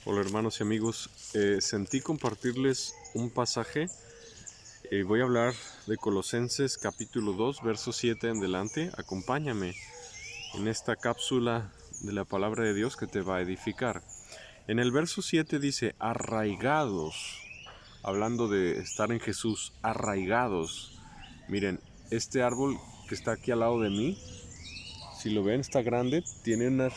Hola hermanos y amigos, sentí compartirles un pasaje. Voy a hablar de Colosenses capítulo 2, verso 7 en adelante. Acompáñame en esta cápsula de la palabra de Dios que te va a edificar. En el verso 7 dice, arraigados, hablando de estar en Jesús, arraigados. Miren, este árbol que está aquí al lado de mí, si lo ven, está grande, tiene unas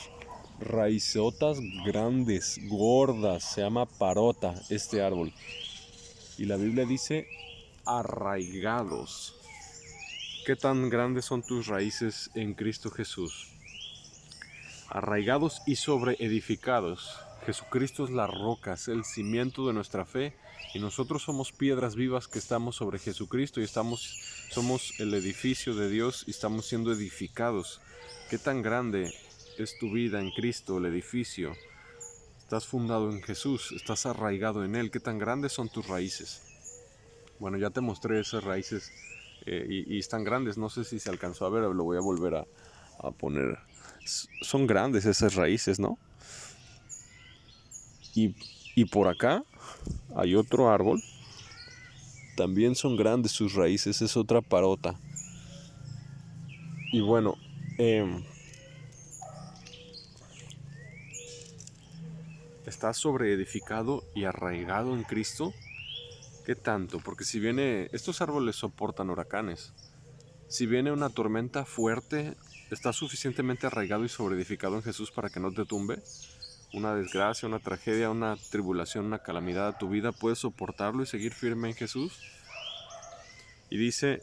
raizotas grandes, gordas, se llama parota este árbol. Y la Biblia dice arraigados. ¿Qué tan grandes son tus raíces en Cristo Jesús? Arraigados y sobreedificados. Jesucristo es la roca, es el cimiento de nuestra fe y nosotros somos piedras vivas que estamos sobre Jesucristo y somos el edificio de Dios y estamos siendo edificados. ¿Qué tan grande es tu vida en Cristo, el edificio? Estás fundado en Jesús, estás arraigado en Él. ¿Qué tan grandes son tus raíces? Bueno, ya te mostré esas raíces y están grandes. No sé si se alcanzó a ver, lo voy a volver a poner. Son grandes esas raíces, ¿no? Y por acá hay otro árbol. También son grandes sus raíces, es otra parota. Y bueno, ¿estás sobreedificado y arraigado en Cristo? ¿Qué tanto? Porque si viene, estos árboles soportan huracanes. Si viene una tormenta fuerte, ¿estás suficientemente arraigado y sobreedificado en Jesús para que no te tumbe? Una desgracia, una tragedia, una tribulación, una calamidad a tu vida, ¿puedes soportarlo y seguir firme en Jesús? Y dice,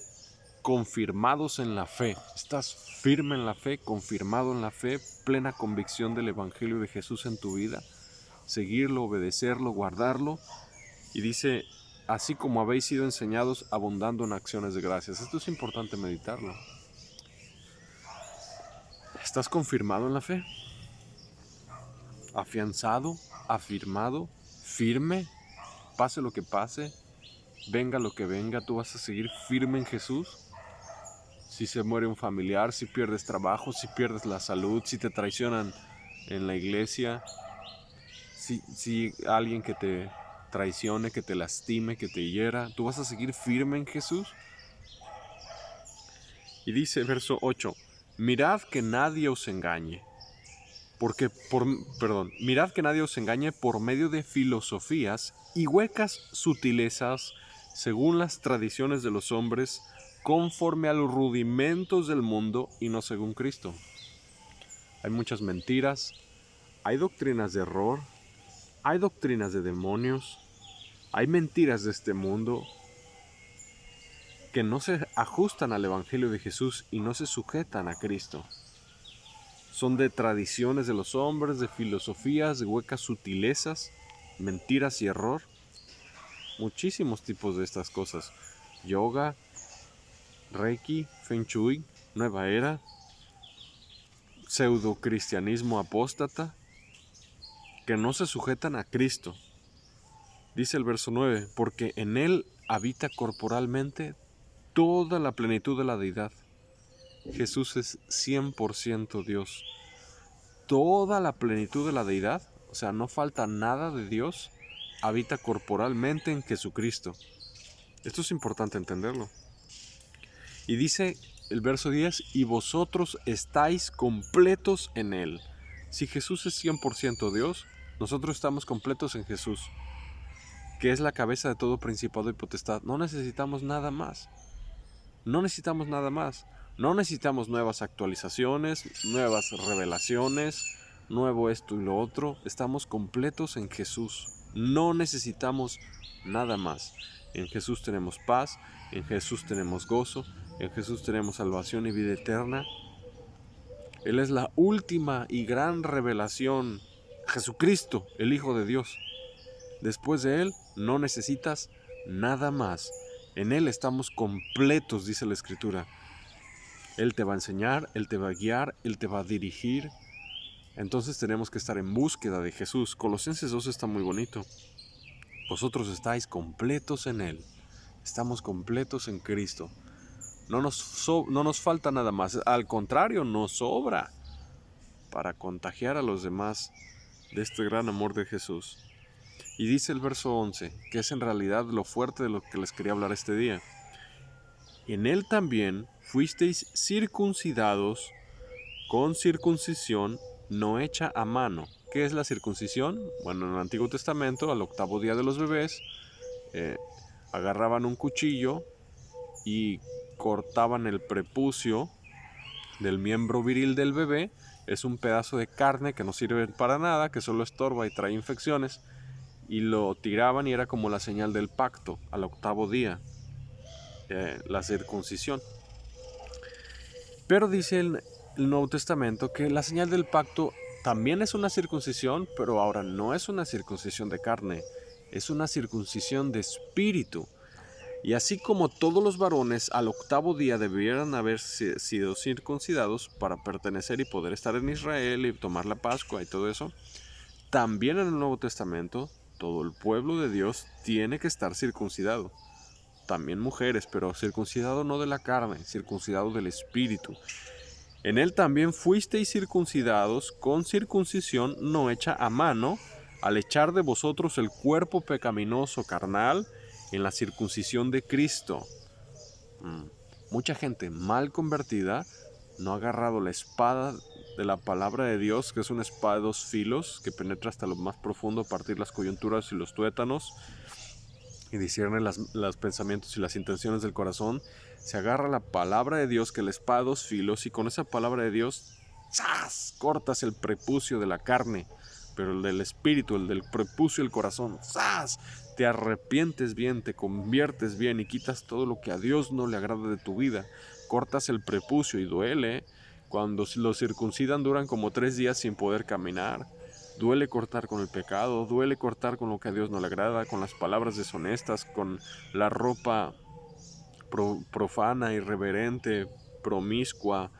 confirmados en la fe. Estás firme en la fe, confirmado en la fe, plena convicción del Evangelio de Jesús en tu vida. Seguirlo, obedecerlo, guardarlo. Y dice, así como habéis sido enseñados, abundando en acciones de gracias. Esto es importante meditarlo. ¿Estás confirmado en la fe? ¿Afianzado? ¿Afirmado? ¿Firme? Pase lo que pase, venga lo que venga, ¿tú vas a seguir firme en Jesús? Si se muere un familiar, si pierdes trabajo, si pierdes la salud, si te traicionan en la iglesia, si alguien que te traicione, que te lastime, que te hiera, ¿tú vas a seguir firme en Jesús? Y dice verso 8, mirad que nadie os engañe, mirad que nadie os engañe por medio de filosofías y huecas sutilezas según las tradiciones de los hombres, conforme a los rudimentos del mundo y no según Cristo. Hay muchas mentiras, hay doctrinas de error, hay doctrinas de demonios, hay mentiras de este mundo que no se ajustan al Evangelio de Jesús y no se sujetan a Cristo. Son de tradiciones de los hombres, de filosofías, de huecas sutilezas, mentiras y error. Muchísimos tipos de estas cosas. Yoga, Reiki, Feng Shui, Nueva Era, pseudo-cristianismo apóstata, que no se sujetan a Cristo. Dice el verso 9, porque en Él habita corporalmente toda la plenitud de la deidad. Jesús es 100% Dios. Toda la plenitud de la deidad, o sea, no falta nada de Dios, habita corporalmente en Jesucristo. Esto es importante entenderlo. Y dice el verso 10, y vosotros estáis completos en Él. Si Jesús es 100% Dios, nosotros estamos completos en Jesús, que es la cabeza de todo principado y potestad. No necesitamos nada más. No necesitamos nada más. No necesitamos nuevas actualizaciones, nuevas revelaciones, nuevo esto y lo otro. Estamos completos en Jesús. No necesitamos nada más. En Jesús tenemos paz, en Jesús tenemos gozo, en Jesús tenemos salvación y vida eterna. Él es la última y gran revelación. Jesucristo, el Hijo de Dios. Después de Él no necesitas nada más. En Él estamos completos, dice la Escritura. Él te va a enseñar, Él te va a guiar, Él te va a dirigir. Entonces tenemos que estar en búsqueda de Jesús. Colosenses 2 está muy bonito. Vosotros estáis completos en Él. Estamos completos en Cristo. No nos falta nada más. Al contrario, nos sobra para contagiar a los demás de este gran amor de Jesús. Y dice el verso 11, que es en realidad lo fuerte de lo que les quería hablar este día. En él también fuisteis circuncidados con circuncisión no hecha a mano. ¿Qué es la circuncisión? Bueno, en el Antiguo Testamento, al 8º día de los bebés, agarraban un cuchillo y cortaban el prepucio del miembro viril del bebé. Es un pedazo de carne que no sirve para nada, que solo estorba y trae infecciones. Y lo tiraban y era como la señal del pacto al 8º día, la circuncisión. Pero dice el Nuevo Testamento que la señal del pacto también es una circuncisión, pero ahora no es una circuncisión de carne, es una circuncisión de espíritu. Y así como todos los varones al 8º día debieran haber sido circuncidados para pertenecer y poder estar en Israel y tomar la Pascua y todo eso, también en el Nuevo Testamento todo el pueblo de Dios tiene que estar circuncidado. También mujeres, pero circuncidado no de la carne, circuncidado del espíritu. En él también fuisteis circuncidados con circuncisión no hecha a mano, al echar de vosotros el cuerpo pecaminoso carnal en la circuncisión de Cristo. Mucha gente mal convertida no ha agarrado la espada de la palabra de Dios, que es una espada de 2 filos, que penetra hasta lo más profundo, a partir las coyunturas y los tuétanos, y discierne los pensamientos y las intenciones del corazón. Se agarra la palabra de Dios, que es la espada de 2 filos, y con esa palabra de Dios, ¡zas!, cortas el prepucio de la carne, pero el del espíritu, el del prepucio del corazón, ¡zas!, te arrepientes bien, te conviertes bien y quitas todo lo que a Dios no le agrada de tu vida. Cortas el prepucio y duele. Cuando lo circuncidan duran como 3 días sin poder caminar. Duele cortar con el pecado, duele cortar con lo que a Dios no le agrada, con las palabras deshonestas, con la ropa profana, irreverente, promiscua,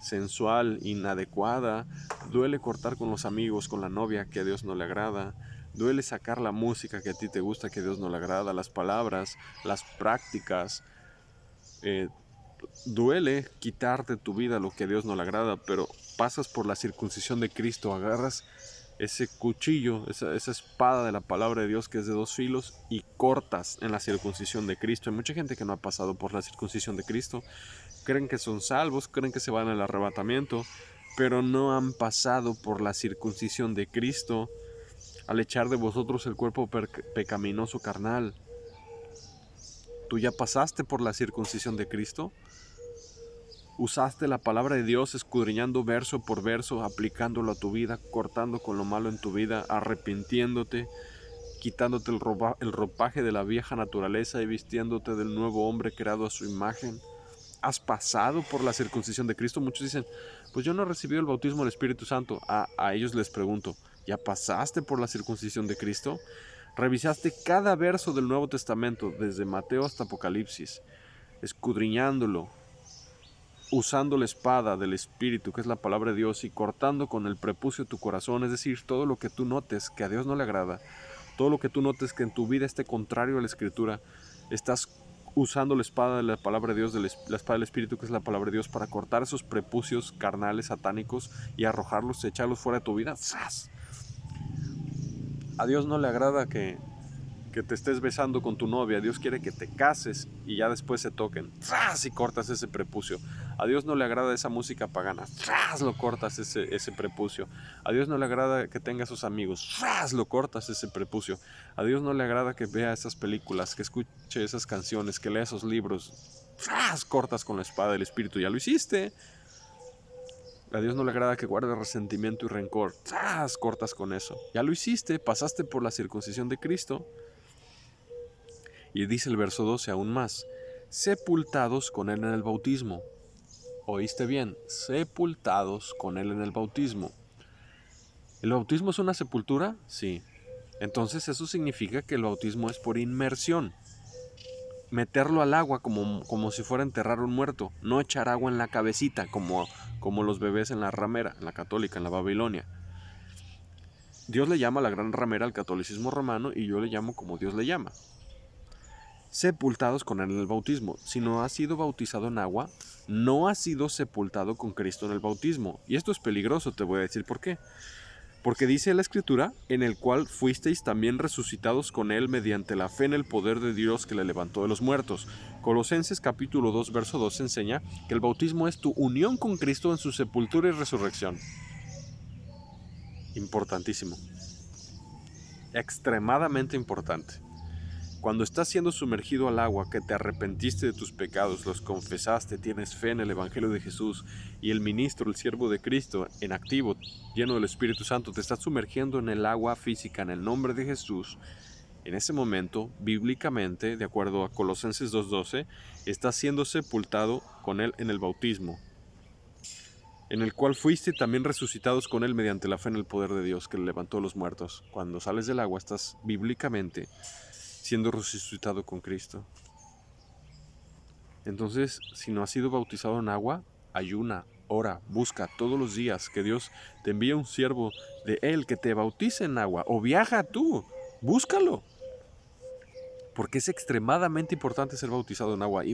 sensual, inadecuada. Duele cortar con los amigos, con la novia que a Dios no le agrada. Duele sacar la música que a ti te gusta, que a Dios no le agrada, las palabras, las prácticas. Duele quitar de tu vida lo que a Dios no le agrada, pero pasas por la circuncisión de Cristo, agarras ese cuchillo, esa espada de la palabra de Dios que es de 2 filos y cortas en la circuncisión de Cristo. Hay mucha gente que no ha pasado por la circuncisión de Cristo, creen que son salvos, creen que se van al arrebatamiento, pero no han pasado por la circuncisión de Cristo al echar de vosotros el cuerpo pecaminoso carnal. ¿Tú ya pasaste por la circuncisión de Cristo? ¿Usaste la palabra de Dios escudriñando verso por verso, aplicándolo a tu vida, cortando con lo malo en tu vida, arrepintiéndote, quitándote el ropaje de la vieja naturaleza y vistiéndote del nuevo hombre creado a su imagen? ¿Has pasado por la circuncisión de Cristo? Muchos dicen, pues yo no he recibido el bautismo del Espíritu Santo. A ellos les pregunto, ¿ya pasaste por la circuncisión de Cristo? ¿Revisaste cada verso del Nuevo Testamento, desde Mateo hasta Apocalipsis, escudriñándolo, usando la espada del Espíritu, que es la palabra de Dios, y cortando con el prepucio tu corazón? Es decir, todo lo que tú notes que a Dios no le agrada, todo lo que tú notes que en tu vida esté contrario a la Escritura, estás usando la espada de la palabra de Dios, la espada del Espíritu, que es la palabra de Dios, para cortar esos prepucios carnales, satánicos, y arrojarlos, echarlos fuera de tu vida. ¡Zas! A Dios no le agrada que te estés besando con tu novia. Dios quiere que te cases y ya después se toquen. ¡Zas! Y cortas ese prepucio. A Dios no le agrada esa música pagana. ¡Zas! Lo cortas ese prepucio. A Dios no le agrada que tenga sus amigos. ¡Zas! Lo cortas ese prepucio. A Dios no le agrada que vea esas películas, que escuche esas canciones, que lea esos libros. ¡Zas! Cortas con la espada del Espíritu. Ya lo hiciste. A Dios no le agrada que guarde resentimiento y rencor. ¡Zas! Cortas con eso. Ya lo hiciste. Pasaste por la circuncisión de Cristo. Y dice el verso 12 aún más, sepultados con Él en el bautismo. ¿Oíste bien? Sepultados con Él en el bautismo. ¿El bautismo es una sepultura? Sí. Entonces eso significa que el bautismo es por inmersión. Meterlo al agua como si fuera a enterrar un muerto. No echar agua en la cabecita como los bebés en la ramera, en la católica, en la Babilonia. Dios le llama la gran ramera al catolicismo romano y yo le llamo como Dios le llama. Sepultados con Él en el bautismo. Si no has sido bautizado en agua, no has sido sepultado con Cristo en el bautismo. Y esto es peligroso, te voy a decir por qué. Porque dice la Escritura, en el cual fuisteis también resucitados con Él mediante la fe en el poder de Dios que le levantó de los muertos. Colosenses capítulo 2, verso 2 enseña que el bautismo es tu unión con Cristo en su sepultura y resurrección. Importantísimo. Extremadamente importante. Cuando estás siendo sumergido al agua, que te arrepentiste de tus pecados, los confesaste, tienes fe en el Evangelio de Jesús y el ministro, el siervo de Cristo, en activo, lleno del Espíritu Santo, te estás sumergiendo en el agua física en el nombre de Jesús. En ese momento, bíblicamente, de acuerdo a Colosenses 2:12, estás siendo sepultado con Él en el bautismo, en el cual fuiste también resucitados con Él mediante la fe en el poder de Dios que le levantó a los muertos. Cuando sales del agua, estás bíblicamente siendo resucitado con Cristo. Entonces, si no has sido bautizado en agua, ayuna, ora, busca todos los días que Dios te envíe un siervo de Él que te bautice en agua, o viaja tú, búscalo, porque es extremadamente importante ser bautizado en agua.